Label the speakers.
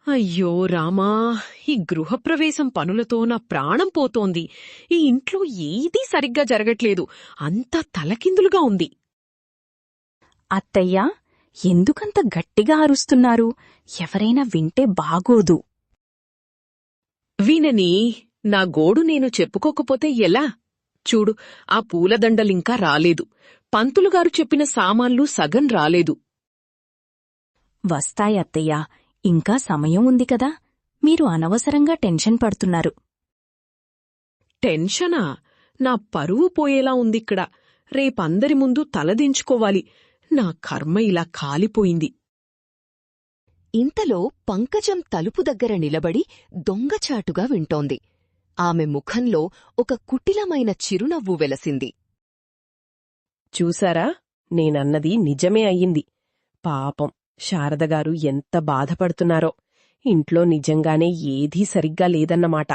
Speaker 1: అయ్యో రామా! ఈ గృహప్రవేశం పనులతో నా ప్రాణం పోతోంది. ఈ ఇంట్లో ఏదీ సరిగ్గా జరగట్లేదు. అంతా తలకిందులుగా ఉంది.
Speaker 2: అత్తయ్యా, ఎందుకంత గట్టిగా అరుస్తున్నారు? ఎవరైనా వింటే బాగోదు.
Speaker 1: వినని, నా గోడు నేను చెప్పుకోకపోతే ఎలా? చూడు, ఆ పూలదండలింకా రాలేదు. పంతులుగారు చెప్పిన సామాన్లు సగం రాలేదు.
Speaker 2: వస్తాయత్తయ్యా, ఇంకా సమయం ఉంది కదా. మీరు అనవసరంగా టెన్షన్ పడుతున్నారు.
Speaker 1: టెన్షనా? నా పరువు పోయేలా ఉందిక్కడ. రేపందరి ముందు తలదించుకోవాలి. నా కర్మ ఇలా కాలిపోయింది.
Speaker 3: ఇంతలో పంకజం తలుపు దగ్గర నిలబడి దొంగచాటుగా వింటోంది. ఆమె ముఖంలో ఒక కుటిలమైన చిరునవ్వు వెలసింది.
Speaker 4: చూసారా, నేనన్నది నిజమే అయ్యింది. పాపం శారదగారు ఎంత బాధపడుతున్నారో. ఇంట్లో నిజంగానే ఏదీ సరిగ్గా లేదన్నమాట.